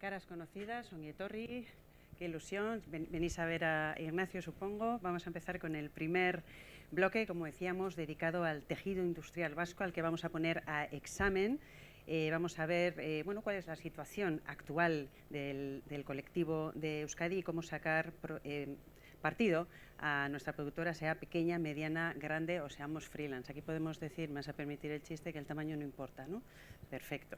Caras conocidas, Ongi etorri, qué ilusión, venís a ver a Ignacio, supongo. Vamos a empezar con el primer bloque, como decíamos, dedicado al tejido industrial vasco, al que vamos a poner a examen. Vamos a ver bueno, cuál es la situación actual del colectivo de Euskadi y cómo sacar partido a nuestra productora, sea pequeña, mediana, grande o seamos freelance. Aquí podemos decir, me vas a permitir el chiste, que el tamaño no importa, ¿no? Perfecto.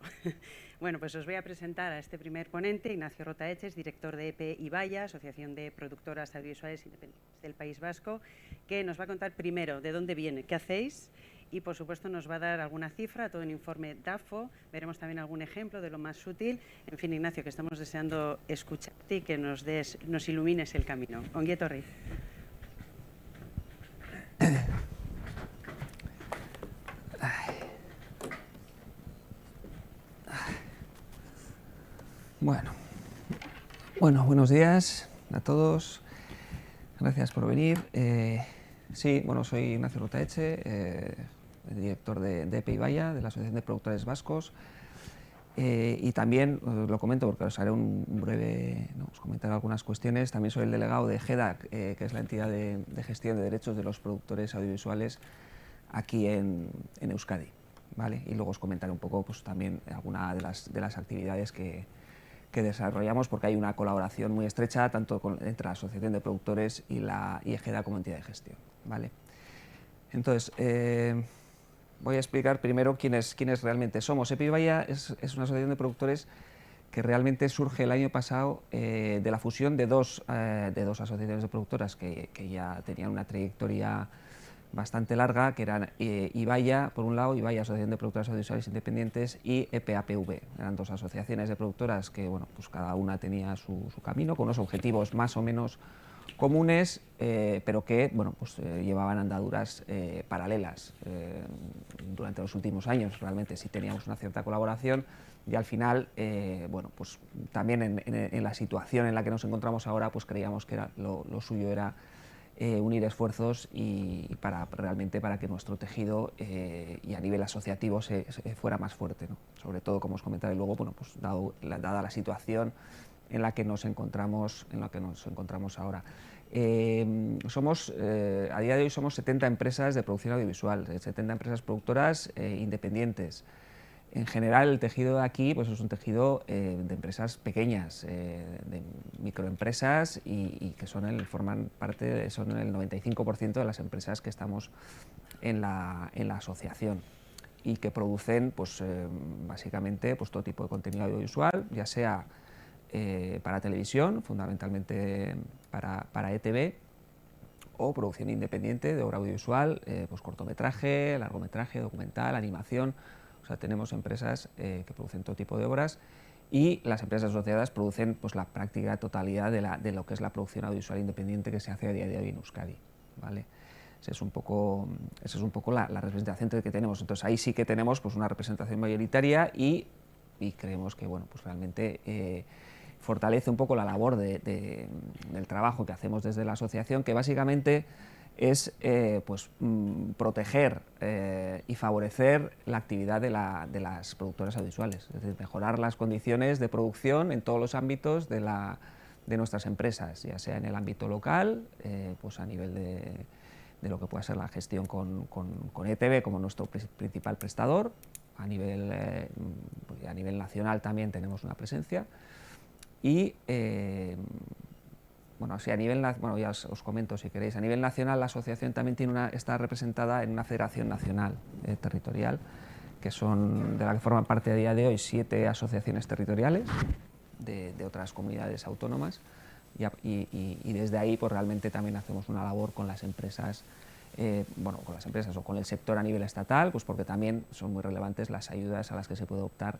Bueno, pues os voy a presentar a este primer ponente, Ignacio Rotaeches, director de EP Ibaya, Asociación de Productoras Audiovisuales Independientes del País Vasco, que nos va a contar primero de dónde viene, qué hacéis, y por supuesto nos va a dar alguna cifra, todo el informe DAFO, veremos también algún ejemplo de lo más útil. En fin, Ignacio, que estamos deseando escucharte y que nos ilumines el camino. Ongi etorri. Bueno, buenos días a todos, gracias por venir. Sí, bueno, soy Ignacio Rotaeche, director de EP Ibaya, de la Asociación de Productores Vascos, y también, os lo comento porque os haré un breve, ¿no? Os comentaré algunas cuestiones. También soy el delegado de GEDAC, que es la entidad de gestión de derechos de los productores audiovisuales aquí en Euskadi, ¿vale? Y luego os comentaré un poco, pues, también alguna de las actividades que desarrollamos, porque hay una colaboración muy estrecha tanto entre la Asociación de Productores y EGEDA como entidad de gestión, ¿vale? Entonces, voy a explicar primero quiénes realmente somos. EP Ibaya es una asociación de productores que realmente surge el año pasado de la fusión de dos asociaciones de productoras que ya tenían una trayectoria bastante larga, que eran Ibaya, por un lado, Ibaya, Asociación de Productoras Audiovisuales Independientes, y EPAPV. Eran dos asociaciones de productoras que, bueno, pues cada una tenía su camino, con unos objetivos más o menos comunes, pero que, bueno, pues, llevaban andaduras paralelas durante los últimos años. Realmente sí teníamos una cierta colaboración y al final, bueno, pues también en la situación en la que nos encontramos ahora, pues creíamos que lo suyo era unir esfuerzos y realmente para que nuestro tejido y a nivel asociativo fuera más fuerte, ¿no? Sobre todo, como os comentaré luego, bueno, pues dada la situación en la que nos encontramos ahora. A día de hoy somos 70 empresas de producción audiovisual, 70 empresas productoras independientes. En general, el tejido de aquí, pues, es un tejido de empresas pequeñas, de microempresas, y que son el 95% de las empresas que estamos en la asociación, y que producen, pues, básicamente, pues, todo tipo de contenido audiovisual, ya sea para televisión, fundamentalmente para ETV, o producción independiente de obra audiovisual, pues cortometraje, largometraje, documental, animación. O sea, tenemos empresas que producen todo tipo de obras, y las empresas asociadas producen, pues, la práctica totalidad de lo que es la producción audiovisual independiente que se hace a día de hoy en Euskadi, ¿vale? Esa es un poco la representación que tenemos. Entonces ahí sí que tenemos, pues, una representación mayoritaria, y creemos que, bueno, pues realmente fortalece un poco la labor del trabajo que hacemos desde la asociación, que básicamente es pues, proteger y favorecer la actividad de las productoras audiovisuales, es decir, mejorar las condiciones de producción en todos los ámbitos de nuestras empresas, ya sea en el ámbito local, pues a nivel de lo que pueda ser la gestión con ETV como nuestro principal prestador. A nivel nacional también tenemos una presencia, y bueno, sí, bueno, ya os comento si queréis. A nivel nacional, la asociación también está representada en una federación nacional territorial, de la que forman parte a día de hoy 7 asociaciones territoriales de otras comunidades autónomas, y desde ahí, pues, realmente también hacemos una labor con las empresas, bueno, con las empresas o con el sector a nivel estatal, pues porque también son muy relevantes las ayudas a las que se puede optar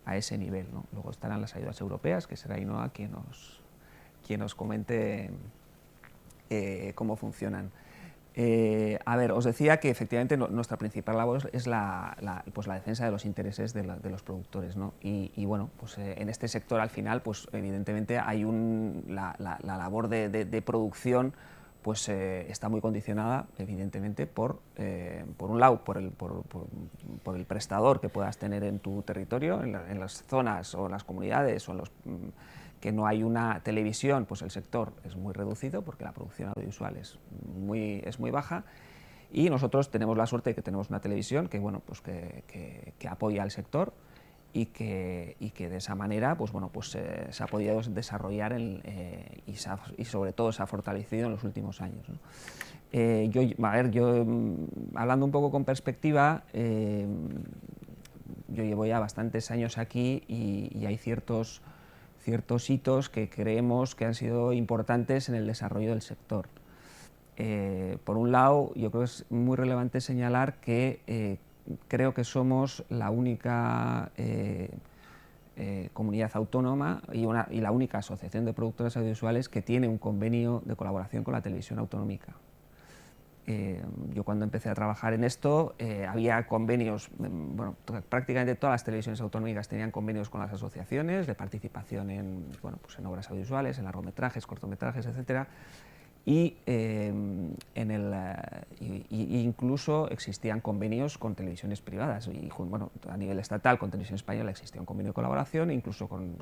a ese nivel, ¿no? Luego estarán las ayudas europeas, que será Ainhoa quien nos comente cómo funcionan. A ver, os decía que efectivamente nuestra principal labor es pues la defensa de los intereses de los productores, ¿no? Y bueno, pues en este sector, al final, pues evidentemente hay la labor de producción, pues está muy condicionada, evidentemente, por un lado, por el prestador que puedas tener en tu territorio, en las zonas o en las comunidades o en los que no hay una televisión, pues el sector es muy reducido porque la producción audiovisual es muy baja. Y nosotros tenemos la suerte de que tenemos una televisión que, bueno, pues que apoya al sector y que de esa manera pues, bueno, pues, se ha podido desarrollar y sobre todo se ha fortalecido en los últimos años, ¿no? Hablando un poco con perspectiva, yo llevo ya bastantes años aquí y hay ciertos hitos que creemos que han sido importantes en el desarrollo del sector. Por un lado, yo creo que es muy relevante señalar que creo que somos la única comunidad autónoma y la única asociación de productores audiovisuales que tiene un convenio de colaboración con la televisión autonómica. Yo cuando empecé a trabajar en esto había convenios, bueno, prácticamente todas las televisiones autonómicas tenían convenios con las asociaciones de participación en, bueno, pues en obras audiovisuales, en largometrajes, cortometrajes, etcétera. Incluso existían convenios con televisiones privadas y, bueno, a nivel estatal con Televisión Española existía un convenio de colaboración, incluso con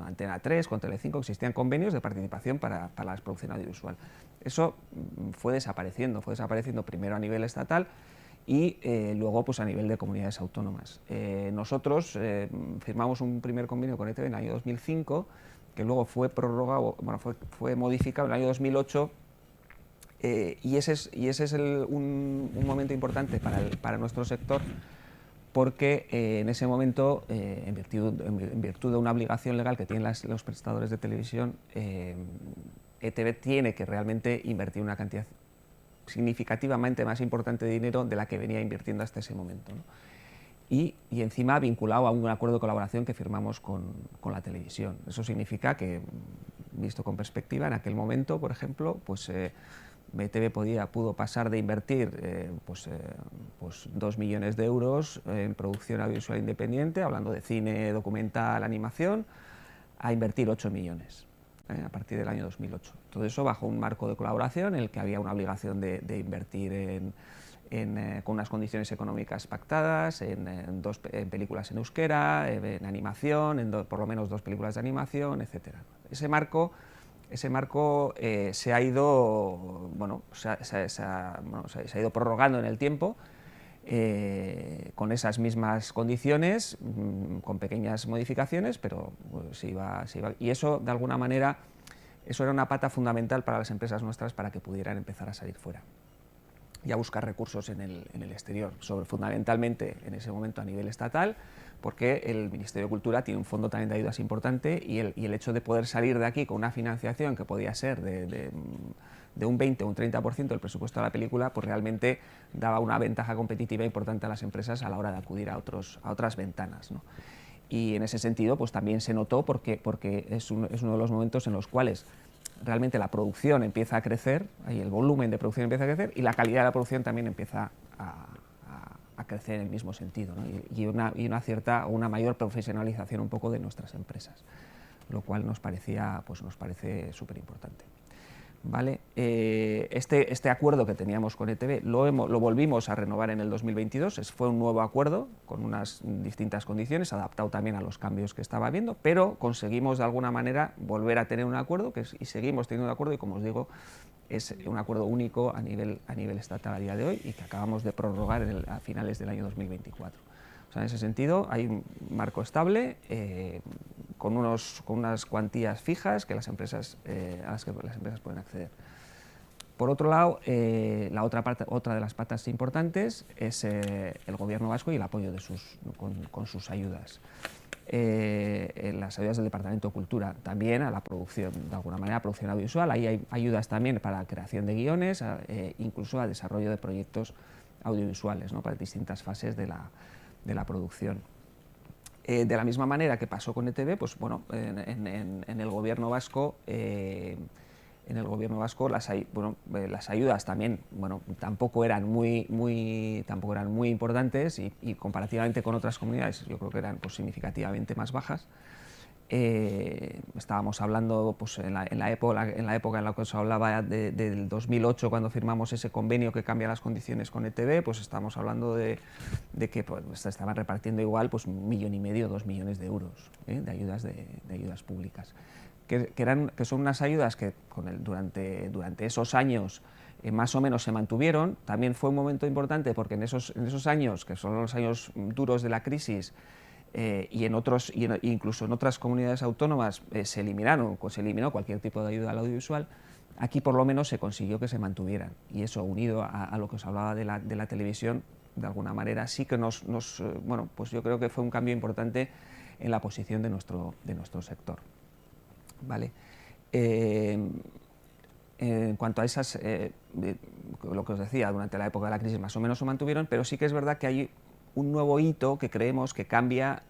Antena 3, con Telecinco existían convenios de participación para la producción audiovisual. Eso fue desapareciendo primero a nivel estatal y luego pues a nivel de comunidades autónomas. Nosotros firmamos un primer convenio con ETV en el año 2005, que luego fue prorrogado, bueno, fue modificado en el año 2008, y ese es un momento importante para nuestro sector, porque en ese momento, en virtud de una obligación legal que tienen los prestadores de televisión, ETV tiene que realmente invertir una cantidad significativamente más importante de dinero de la que venía invirtiendo hasta ese momento, ¿no? Y encima vinculado a un acuerdo de colaboración que firmamos con la televisión. Eso significa que, visto con perspectiva, en aquel momento, por ejemplo, pues ETV pudo pasar de invertir 2 millones de euros en producción audiovisual independiente, hablando de cine, documental, animación, a invertir 8 millones a partir del año 2008. Todo eso bajo un marco de colaboración en el que había una obligación de invertir con unas condiciones económicas pactadas, en películas en euskera, en animación, por lo menos 2 películas de animación, etc. Ese marco se ha ido, bueno, se ha ido prorrogando en el tiempo con esas mismas condiciones, con pequeñas modificaciones, pero se iba. Y eso, de alguna manera, eso era una pata fundamental para las empresas nuestras para que pudieran empezar a salir fuera y a buscar recursos en el exterior, fundamentalmente en ese momento a nivel estatal, porque el Ministerio de Cultura tiene un fondo también de ayudas importante y el hecho de poder salir de aquí con una financiación que podía ser de un 20 o un 30% del presupuesto de la película, pues realmente daba una ventaja competitiva importante a las empresas a la hora de acudir a otras ventanas, ¿no? Y en ese sentido pues también se notó porque es uno de los momentos en los cuales realmente la producción empieza a crecer, y el volumen de producción empieza a crecer, y la calidad de la producción también empieza a crecer en el mismo sentido, ¿no? y una mayor profesionalización un poco de nuestras empresas, lo cual nos parece súper importante. ¿Vale? Este acuerdo que teníamos con ETV lo volvimos a renovar en el 2022, fue un nuevo acuerdo con unas distintas condiciones, adaptado también a los cambios que estaba habiendo, pero conseguimos de alguna manera volver a tener un acuerdo y seguimos teniendo un acuerdo, y como os digo, es un acuerdo único a nivel estatal a día de hoy y que acabamos de prorrogar a finales del año 2024. O sea, en ese sentido hay un marco estable con unas cuantías fijas que a las empresas pueden acceder. Por otro lado, otra de las patas importantes es el Gobierno vasco y el apoyo con sus ayudas. Las ayudas del Departamento de Cultura también a la producción, de alguna manera, a producción audiovisual. Ahí hay ayudas también para la creación de guiones, incluso a desarrollo de proyectos audiovisuales, ¿no? Para distintas fases de la producción. De la misma manera que pasó con ETV, pues bueno, en el Gobierno vasco, las ayudas también, bueno, tampoco eran muy importantes y comparativamente con otras comunidades yo creo que eran pues significativamente más bajas. estábamos hablando pues, en la época en la que os hablaba del 2008, cuando firmamos ese convenio que cambia las condiciones con ETB, pues estábamos hablando de que pues, se estaban repartiendo igual pues, 1,5 millones, 2 millones de euros de ayudas públicas. Que son unas ayudas que durante esos años más o menos se mantuvieron. También fue un momento importante porque en esos años, que son los años duros de la crisis, incluso en otras comunidades autónomas se eliminó cualquier tipo de ayuda al audiovisual. Aquí por lo menos se consiguió que se mantuvieran, y eso, unido a lo que os hablaba de la televisión, de alguna manera sí que bueno, pues yo creo que fue un cambio importante en la posición de nuestro sector. ¿Vale? En cuanto a esas, lo que os decía, durante la época de la crisis más o menos se mantuvieron, pero sí que es verdad que hay un nuevo hito que creemos que cambia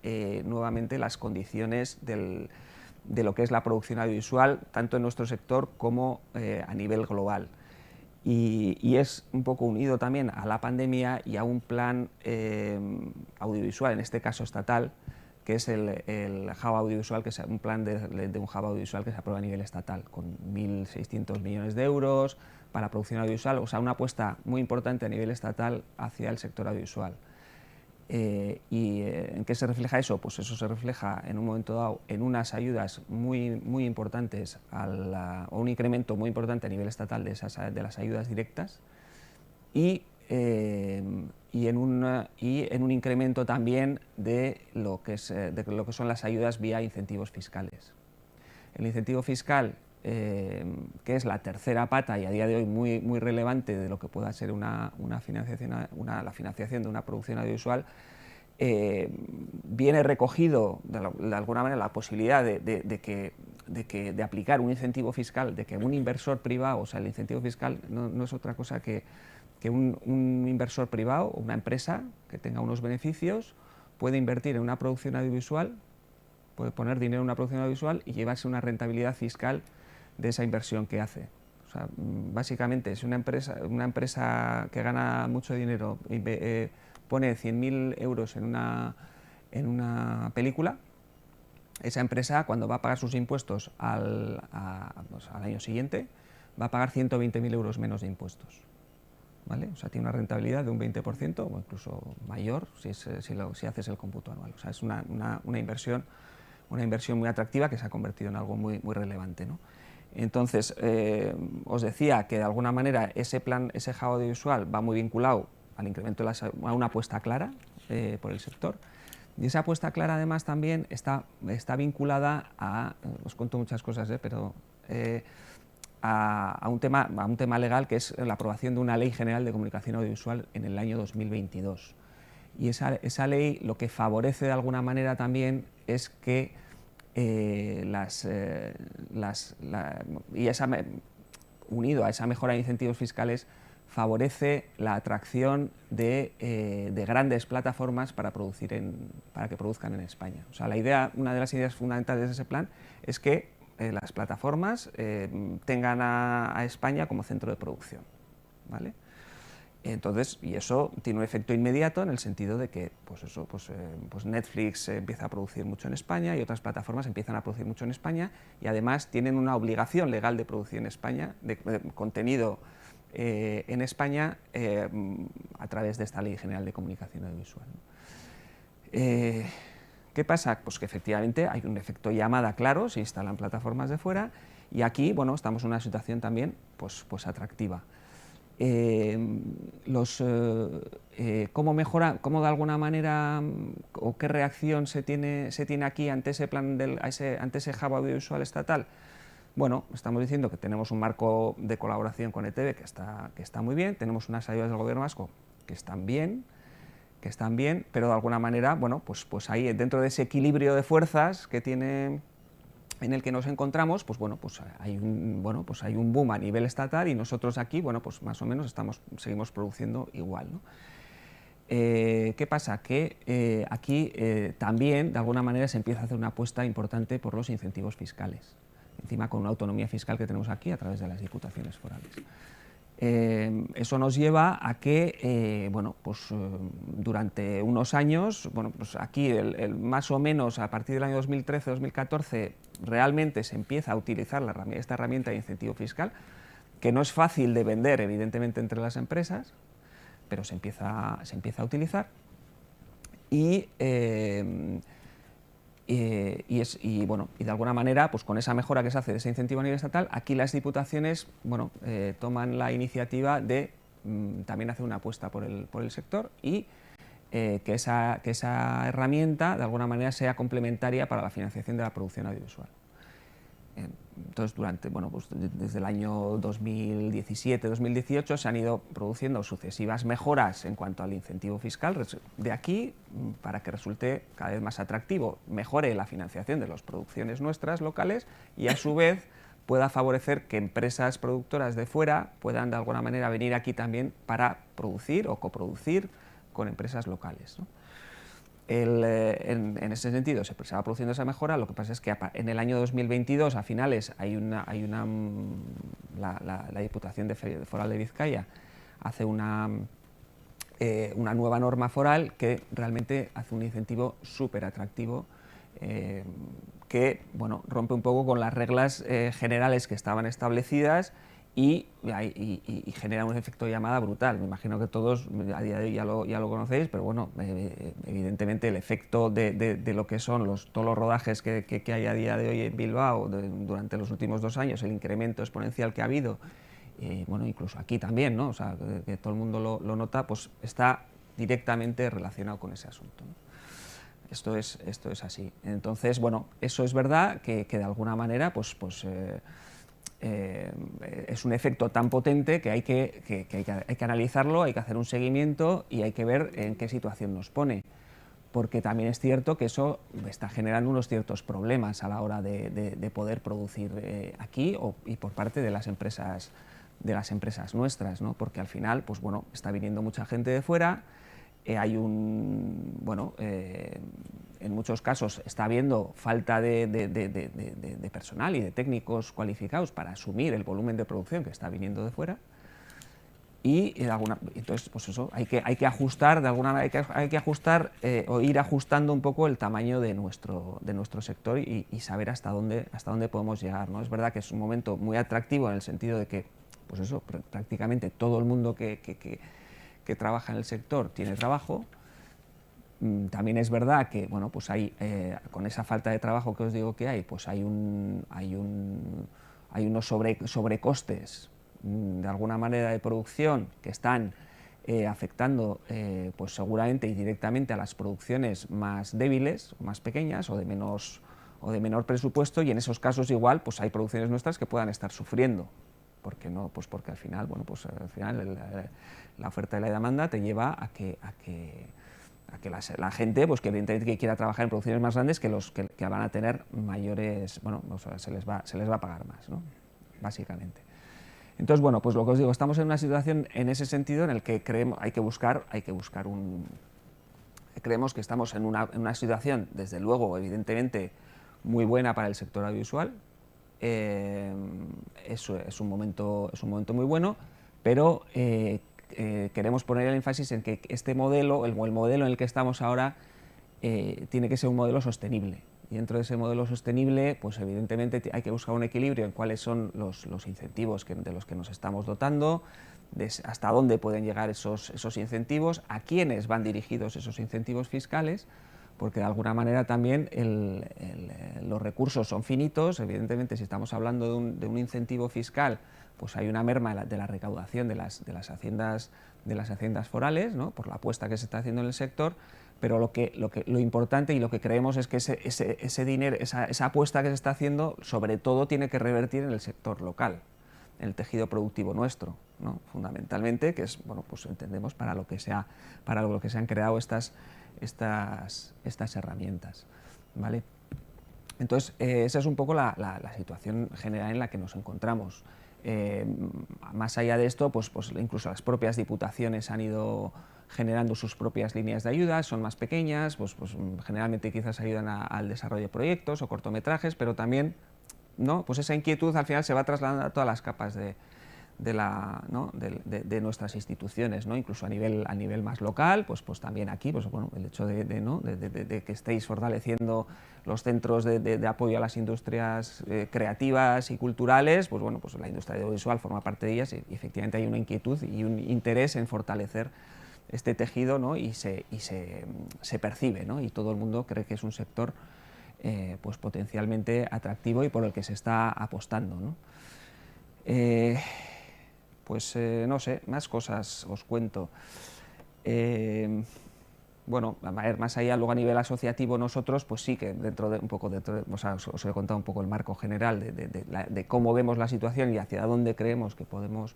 nuevamente las condiciones de lo que es la producción audiovisual, tanto en nuestro sector como a nivel global. Y es un poco unido también a la pandemia y a un plan audiovisual, en este caso estatal, que es el hub audiovisual, que es un plan de un hub audiovisual que se aprueba a nivel estatal, con 1.600 millones de euros para producción audiovisual, o sea, una apuesta muy importante a nivel estatal hacia el sector audiovisual. ¿En qué se refleja eso? Pues eso se refleja en un momento dado en unas ayudas muy importantes, o un incremento muy importante a nivel estatal de las ayudas directas, y en un incremento también de lo que son las ayudas vía incentivos fiscales. El incentivo fiscal, que es la tercera pata y a día de hoy muy relevante de lo que pueda ser la financiación de una producción audiovisual, viene recogido de alguna manera la posibilidad de aplicar un incentivo fiscal, de que un inversor privado, o sea, el incentivo fiscal no es otra cosa que un inversor privado o una empresa que tenga unos beneficios puede invertir en una producción audiovisual, puede poner dinero en una producción audiovisual y llevarse una rentabilidad fiscal de esa inversión que hace. O sea, básicamente, si una empresa que gana mucho dinero pone 100.000 euros en una película, esa empresa, cuando va a pagar sus impuestos al año siguiente, va a pagar 120.000 euros menos de impuestos. ¿Vale? O sea, tiene una rentabilidad de un 20% o incluso mayor si haces el cómputo anual. O sea, es una inversión muy atractiva que se ha convertido en algo muy relevante, ¿no? Entonces, os decía que de alguna manera ese hub audiovisual va muy vinculado al incremento a una apuesta clara por el sector, y esa apuesta clara además también está vinculada os cuento muchas cosas, pero a un tema legal, que es la aprobación de una Ley General de Comunicación Audiovisual en el año 2022. Y esa ley lo que favorece de alguna manera también es que unido a esa mejora de incentivos fiscales, favorece la atracción de grandes plataformas para que produzcan en España. O sea, una de las ideas fundamentales de ese plan es que las plataformas tengan a España como centro de producción, ¿vale? Entonces, y eso tiene un efecto inmediato en el sentido de que pues Netflix empieza a producir mucho en España y otras plataformas empiezan a producir mucho en España, y además tienen una obligación legal de producir en España, de contenido en España, a través de esta Ley General de Comunicación Audiovisual, ¿no? ¿Qué pasa? Pues que efectivamente hay un efecto llamada claro, se instalan plataformas de fuera, y aquí, bueno, estamos en una situación también pues atractiva. ¿Cómo de alguna manera o qué reacción se tiene aquí ante ese plan ante ese hub audiovisual estatal? Bueno, estamos diciendo que tenemos un marco de colaboración con ETB que está muy bien, tenemos unas ayudas del gobierno vasco que están bien, pero de alguna manera, bueno, pues ahí dentro de ese equilibrio de fuerzas que tiene, en el que nos encontramos, pues bueno, pues hay un boom a nivel estatal, y nosotros aquí, bueno, pues más o menos seguimos produciendo igual, ¿no? ¿Qué pasa? Que aquí también, de alguna manera, se empieza a hacer una apuesta importante por los incentivos fiscales, encima con una autonomía fiscal que tenemos aquí a través de las diputaciones forales. Eso nos lleva a que bueno, pues, durante unos años, bueno, pues aquí más o menos a partir del año 2013-2014 realmente se empieza a utilizar esta herramienta de incentivo fiscal, que no es fácil de vender evidentemente entre las empresas, pero se empieza a utilizar. Bueno, y de alguna manera, pues con esa mejora que se hace de ese incentivo a nivel estatal, aquí las diputaciones, bueno, toman la iniciativa de también hacer una apuesta por el sector y que esa herramienta de alguna manera sea complementaria para la financiación de la producción audiovisual. Entonces, pues desde el año 2017-2018 se han ido produciendo sucesivas mejoras en cuanto al incentivo fiscal de aquí, para que resulte cada vez más atractivo, mejore la financiación de las producciones nuestras locales y a su vez pueda favorecer que empresas productoras de fuera puedan de alguna manera venir aquí también para producir o coproducir con empresas locales, ¿no? En ese sentido se va produciendo esa mejora. Lo que pasa es que en el año 2022, a finales, la Diputación Foral de Vizcaya hace una nueva norma foral que realmente hace un incentivo súper atractivo, que bueno, rompe un poco con las reglas generales que estaban establecidas y genera un efecto llamada brutal. Me imagino que todos a día de hoy ya lo conocéis, pero bueno, evidentemente el efecto de lo que son todos los rodajes que hay a día de hoy en Bilbao durante los últimos 2 años, el incremento exponencial que ha habido, bueno, incluso aquí también, ¿no? O sea, que todo el mundo lo nota, pues está directamente relacionado con ese asunto, ¿no? Esto es así. Entonces, bueno, eso es verdad que de alguna manera, es un efecto tan potente que hay que analizarlo, hay que hacer un seguimiento y hay que ver en qué situación nos pone, porque también es cierto que eso está generando unos ciertos problemas a la hora de poder producir aquí y por parte de las empresas nuestras, ¿no? Porque al final, pues bueno, está viniendo mucha gente de fuera. En muchos casos está habiendo falta de personal y de técnicos cualificados para asumir el volumen de producción que está viniendo de fuera, y entonces pues eso, hay que ajustar de alguna manera, hay que ajustar o ir ajustando un poco el tamaño de nuestro sector y saber hasta dónde podemos llegar, ¿no? Es verdad que es un momento muy atractivo en el sentido de que, pues eso, prácticamente todo el mundo que trabaja en el sector tiene trabajo. También es verdad que, bueno, pues hay, con esa falta de trabajo que os digo que hay, pues hay unos sobrecostes de alguna manera de producción que están afectando pues seguramente y directamente a las producciones más débiles, más pequeñas o de menor presupuesto, y en esos casos igual pues hay producciones nuestras que puedan estar sufriendo. Porque no, pues porque al final, bueno, pues al final la oferta y la demanda te lleva a que la gente, pues que evidentemente que quiera trabajar en producciones más grandes, que van a tener mayores, bueno, o sea, se les va a pagar más, ¿no? Básicamente. Entonces, bueno, pues lo que os digo, estamos en una situación en ese sentido en el que creemos que estamos en una situación, desde luego, evidentemente, muy buena para el sector audiovisual. Es un momento muy bueno, pero queremos poner el énfasis en que este modelo, el modelo en el que estamos ahora, tiene que ser un modelo sostenible. Y dentro de ese modelo sostenible, pues evidentemente hay que buscar un equilibrio en cuáles son los incentivos de los que nos estamos dotando, hasta dónde pueden llegar esos incentivos, a quiénes van dirigidos esos incentivos fiscales, porque de alguna manera también los recursos son finitos. Evidentemente, si estamos hablando de un incentivo fiscal, pues hay una merma de la recaudación de las haciendas forales, ¿no? Por la apuesta que se está haciendo en el sector, pero lo importante y lo que creemos es que ese dinero, esa apuesta que se está haciendo, sobre todo tiene que revertir en el sector local, en el tejido productivo nuestro, ¿no? Fundamentalmente, que es, bueno, pues entendemos para lo que se han creado estas herramientas, ¿vale? Entonces, esa es un poco la situación general en la que nos encontramos. Más allá de esto, pues incluso las propias diputaciones han ido generando sus propias líneas de ayuda, son más pequeñas, pues generalmente quizás ayudan al desarrollo de proyectos o cortometrajes, pero también, ¿no? Pues esa inquietud al final se va trasladando a todas las capas ¿no? de nuestras instituciones, ¿no? Incluso a nivel más local, pues también aquí, pues bueno, el hecho ¿no? de que estéis fortaleciendo los centros de apoyo a las industrias creativas y culturales, pues bueno, pues la industria audiovisual forma parte de ellas y efectivamente hay una inquietud y un interés en fortalecer este tejido, ¿no? y se percibe, ¿no? Y todo el mundo cree que es un sector pues potencialmente atractivo y por el que se está apostando, ¿no? Pues no sé, más cosas os cuento. Bueno, a ver, más allá, luego a nivel asociativo nosotros, pues sí que o sea, os he contado un poco el marco general de cómo vemos la situación y hacia dónde creemos que podemos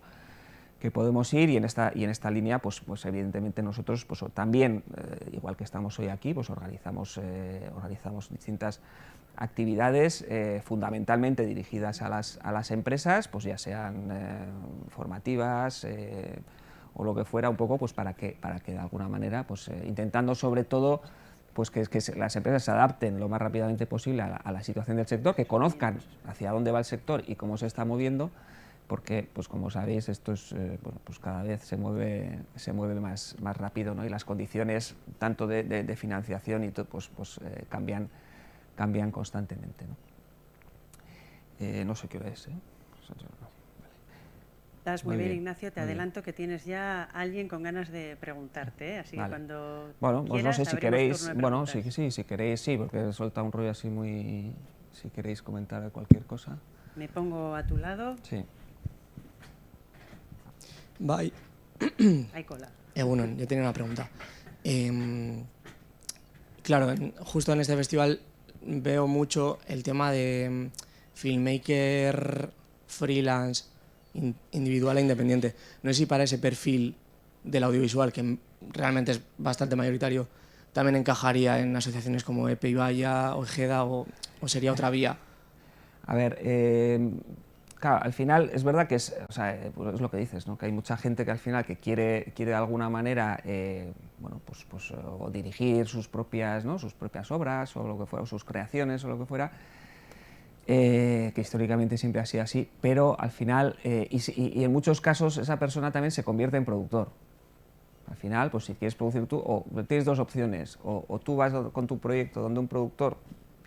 ir, y en esta línea, pues evidentemente nosotros pues también, igual que estamos hoy aquí, pues organizamos distintas actividades fundamentalmente dirigidas a las empresas, pues ya sean formativas o lo que fuera, un poco pues para que de alguna manera, pues intentando sobre todo pues que las empresas se adapten lo más rápidamente posible a la situación del sector, que conozcan hacia dónde va el sector y cómo se está moviendo, porque pues como sabéis esto es bueno, pues cada vez se mueve más rápido, ¿no? Y las condiciones tanto de financiación y todo pues cambian constantemente, ¿no? No sé qué hora es, ¿eh? Estás muy bien, Ignacio. Te adelanto que tienes ya alguien con ganas de preguntarte, ¿eh? Así que cuando bueno, pues quieras, no sé si queréis, bueno, si queréis, sí, porque he soltado un rollo así muy... Si queréis comentar cualquier cosa. Me pongo a tu lado. Sí. Bye. Hay cola. Bueno, yo tenía una pregunta. Claro, justo en este festival veo mucho el tema de filmmaker freelance, individual e independiente. No sé si para ese perfil del audiovisual, que realmente es bastante mayoritario, también encajaría en asociaciones como EPE Ibaya o Ejeda o sería otra vía. A ver, claro, al final es verdad que es lo que dices, ¿no? Que hay mucha gente que al final que quiere de alguna manera bueno, pues o dirigir sus propias obras o lo que fuera, o sus creaciones o lo que fuera, que históricamente siempre ha sido así, pero al final, y en muchos casos esa persona también se convierte en productor. Al final, pues si quieres producir tú, o tienes dos opciones, o tú vas con tu proyecto donde un productor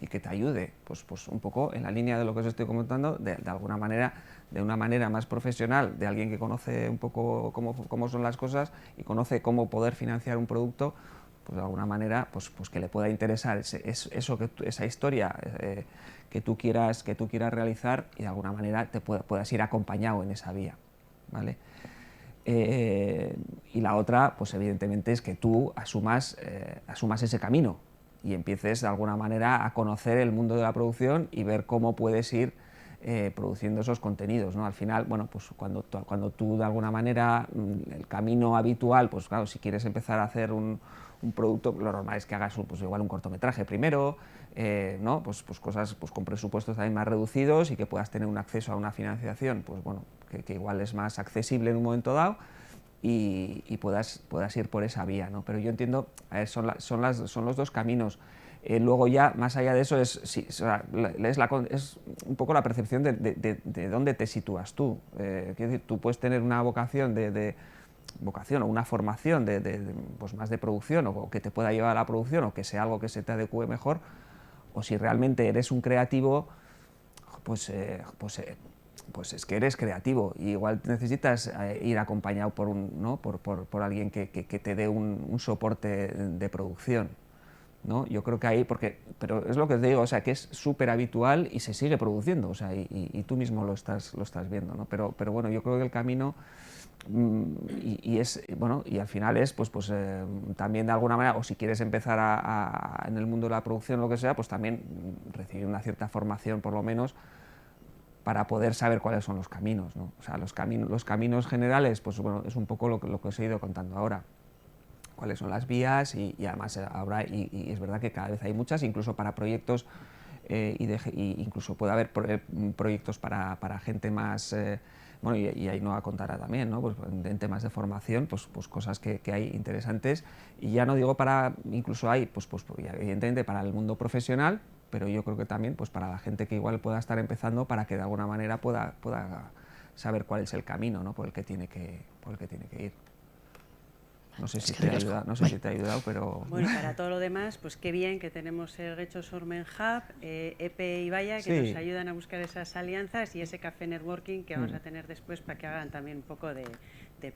y que te ayude, pues un poco en la línea de lo que os estoy comentando, de alguna manera, de una manera más profesional, de alguien que conoce un poco cómo son las cosas y conoce cómo poder financiar un producto, pues de alguna manera, pues que le pueda interesar esa historia que tú quieras realizar y de alguna manera te puedas ir acompañado en esa vía, ¿vale? Y la otra, pues evidentemente, es que tú asumas ese camino y empieces de alguna manera a conocer el mundo de la producción y ver cómo puedes ir produciendo esos contenidos, ¿no? Al final, bueno, pues cuando tú de alguna manera, el camino habitual, pues claro, si quieres empezar a hacer un producto, lo normal es que hagas pues igual un cortometraje primero, ¿no? Pues cosas pues con presupuestos también más reducidos y que puedas tener un acceso a una financiación, pues bueno, que igual es más accesible en un momento dado y puedas ir por esa vía, ¿no? Pero yo entiendo, son los dos caminos. Luego ya, más allá de eso, es un poco la percepción de dónde te sitúas tú. Quiero decir, tú puedes tener una vocación o una formación pues más de producción o que te pueda llevar a la producción o que sea algo que se te adecue mejor, o si realmente eres un creativo, pues es que eres creativo y igual necesitas ir acompañado por alguien que te dé un soporte de producción, ¿no? Yo creo que ahí, pero es lo que te digo, o sea, que es súper habitual y se sigue produciendo, o sea, y tú mismo lo estás viendo, ¿no? Pero bueno, yo creo que el camino y al final es también de alguna manera, o si quieres empezar en el mundo de la producción o lo que sea, pues también recibir una cierta formación por lo menos para poder saber cuáles son los caminos, ¿no? O sea, los caminos generales, pues bueno, es un poco lo que os he ido contando ahora, cuáles son las vías y además ahora, y es verdad que cada vez hay muchas, incluso para proyectos, incluso puede haber proyectos para gente más, bueno, y ahí Noa contará también, ¿no? Pues en temas de formación, pues cosas que hay interesantes, y ya no digo incluso hay, pues evidentemente para el mundo profesional, pero yo creo que también pues para la gente que igual pueda estar empezando, para que de alguna manera pueda saber cuál es el camino, ¿no? por el que tiene que ir. No sé si te ha ayudado, no sé si te ha ayudado, pero... Bueno, y para todo lo demás, pues qué bien que tenemos el Getxo Sormen Hub, EPE y Vaya, que nos ayudan a buscar esas alianzas, y ese café networking que vamos a tener después para que hagan también un poco de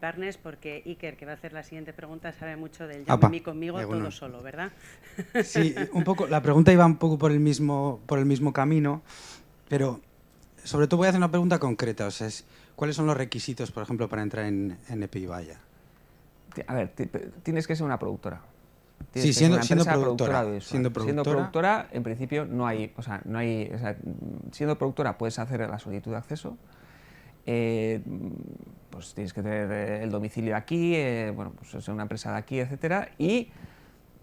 partners, porque Iker, que va a hacer la siguiente pregunta, sabe mucho del yo mí conmigo todo solo, ¿verdad? Sí, un poco, la pregunta iba un poco por el mismo camino, pero sobre todo voy a hacer una pregunta concreta, o sea, ¿cuáles son los requisitos, por ejemplo, para entrar en EPE y Vaya? A ver, tienes que ser una productora. Sí, siendo productora. Siendo productora, en principio no hay, siendo productora puedes hacer la solicitud de acceso. Pues tienes que tener el domicilio aquí, bueno, pues es una empresa de aquí, etcétera. Y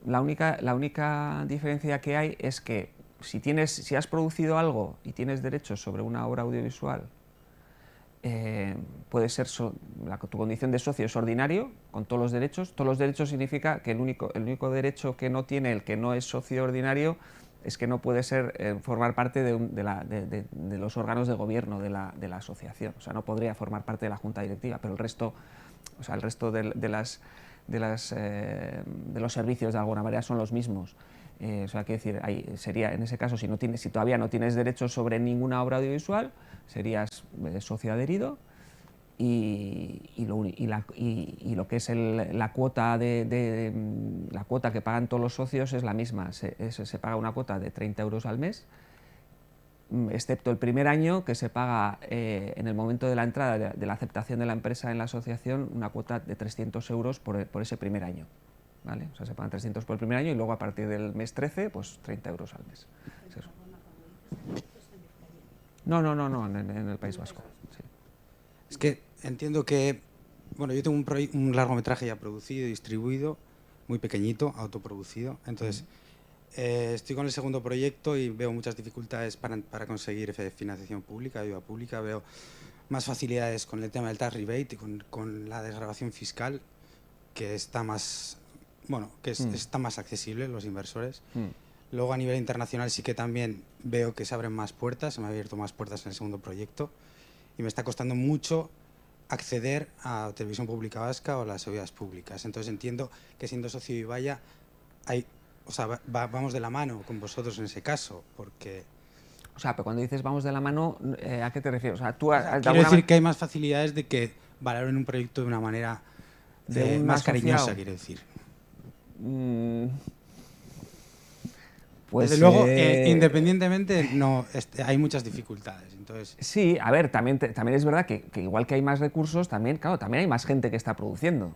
la única diferencia que hay es que si has producido algo y tienes derechos sobre una obra audiovisual, puede ser tu condición de socio es ordinario, con todos los derechos. Todos los derechos significa que el único derecho que no tiene el que no es socio ordinario es que no puede formar parte de los órganos de gobierno de la asociación. O sea, no podría formar parte de la junta directiva, pero el resto de los servicios de alguna manera son los mismos. O sea, quiero decir, sería en ese caso, si todavía no tienes derechos sobre ninguna obra audiovisual, serías socio adherido, y lo que es la cuota la cuota que pagan todos los socios es la misma. Se paga una cuota de 30 euros al mes, excepto el primer año, que se paga en el momento de la entrada de la aceptación de la empresa en la asociación, una cuota de 300 euros por ese primer año. ¿Vale? O sea, se pagan 300 por el primer año y luego a partir del mes 13, pues 30 euros al mes. Es eso. No, en el País Vasco. Sí. Es que entiendo que, bueno, yo tengo un largometraje ya producido y distribuido, muy pequeñito, autoproducido, entonces estoy con el segundo proyecto y veo muchas dificultades para conseguir financiación pública, ayuda pública, veo más facilidades con el tema del tax rebate y con la desgravación fiscal, que está más... Bueno, que está más accesible los inversores. Luego a nivel internacional sí que también veo que se abren más puertas, se me han abierto más puertas en el segundo proyecto y me está costando mucho acceder a Televisión Pública Vasca o las ayudas públicas. Entonces entiendo que siendo socio de Vaya, vamos de la mano con vosotros en ese caso, porque... O sea, pero cuando dices vamos de la mano, ¿a qué te refieres? O sea, quiero decir que hay más facilidades de que valoren un proyecto de una manera más cariñosa, quiero decir. Pues, desde luego, independientemente, hay muchas dificultades. Entonces... Sí, a ver, también es verdad que igual que hay más recursos, también hay más gente que está produciendo.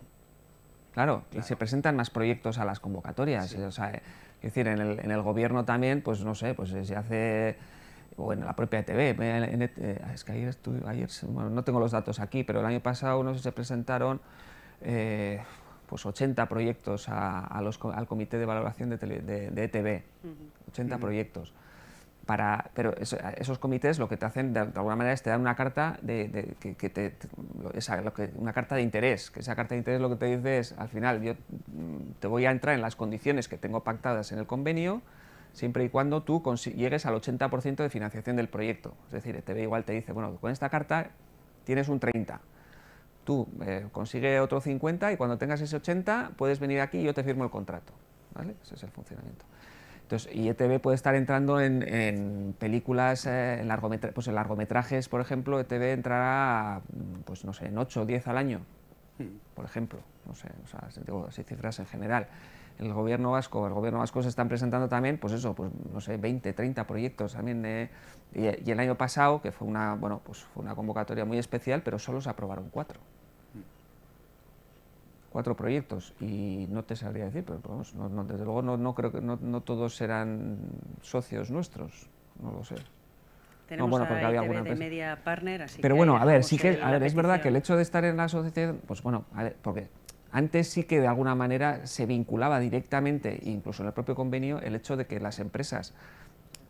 Claro, y se presentan más proyectos a las convocatorias. Sí. O sea, es decir, en el gobierno también, pues no sé, pues se hace... O en la propia ETV. Es que ayer bueno, no tengo los datos aquí, pero el año pasado no sé, se presentaron... pues 80 proyectos al comité de valoración de ETV, 80 proyectos. Pero esos comités lo que te hacen de alguna manera es te dan una carta una carta de interés, que esa carta de interés lo que te dice es, al final yo te voy a entrar en las condiciones que tengo pactadas en el convenio, siempre y cuando tú llegues al 80% de financiación del proyecto. Es decir, ETV igual te dice, bueno, con esta carta tienes un 30%. Tú consigue otro 50 y cuando tengas ese 80 puedes venir aquí y yo te firmo el contrato. ¿Vale? Ese es el funcionamiento. Entonces, y ETV puede estar entrando en películas, en largometrajes, por ejemplo, ETV entrará, pues no sé, en 8 o 10 al año, por ejemplo. No sé, o sea, digo, así cifras en general. El gobierno vasco se están presentando también, pues eso, pues no sé, 20, 30 proyectos también. Y el año pasado, que fue una convocatoria muy especial, pero solo se aprobaron 4 proyectos, y no te sabría decir, pero vamos, desde luego no creo que no todos serán socios nuestros, no lo sé. Tenemos porque había alguna de media partner, así pero que bueno, a ver, sí que es verdad que el hecho de estar en la asociación, pues bueno, a ver, porque antes sí que de alguna manera se vinculaba directamente, incluso en el propio convenio, el hecho de que las empresas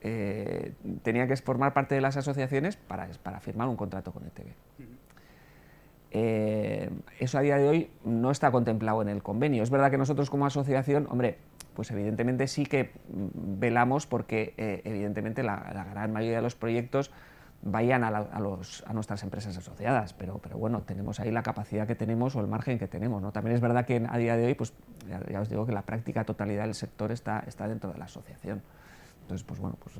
tenían que formar parte de las asociaciones para firmar un contrato con ETV. Eso a día de hoy no está contemplado en el convenio. Es verdad que nosotros como asociación, hombre, pues evidentemente sí que velamos porque evidentemente la gran mayoría de los proyectos vayan a nuestras empresas asociadas, pero bueno, tenemos ahí la capacidad que tenemos o el margen que tenemos, ¿no? También es verdad que a día de hoy, pues ya os digo que la práctica totalidad del sector está dentro de la asociación. Entonces, pues bueno, pues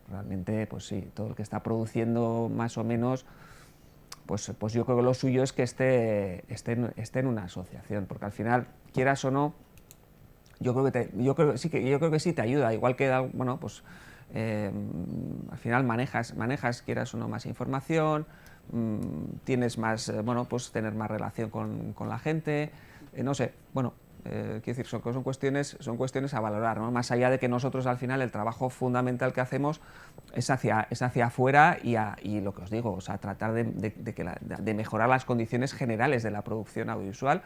realmente, pues sí, todo el que está produciendo más o menos, pues yo creo que lo suyo es que esté en una asociación, porque al final, quieras o no, yo creo que sí te ayuda, igual que, bueno, pues al final manejas, quieras o no, más información, tienes más, bueno, pues tener más relación con la gente, no sé, bueno, quiero decir, son cuestiones a valorar, ¿no? Más allá de que nosotros al final el trabajo fundamental que hacemos es hacia afuera y lo que os digo, o sea, tratar de mejorar las condiciones generales de la producción audiovisual,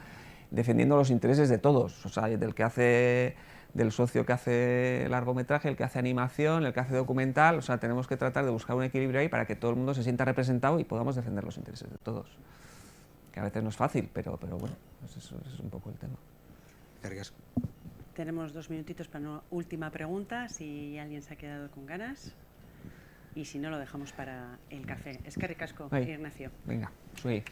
defendiendo los intereses de todos, o sea, del socio que hace largometraje, el que hace animación, el que hace documental, o sea, tenemos que tratar de buscar un equilibrio ahí para que todo el mundo se sienta representado y podamos defender los intereses de todos. Que a veces no es fácil, pero bueno, pues eso es un poco el tema. Cargas. Tenemos 2 minutitos para una última pregunta, si alguien se ha quedado con ganas. Y si no, lo dejamos para el café. Eskerrik asko, Ignacio. Venga, soy.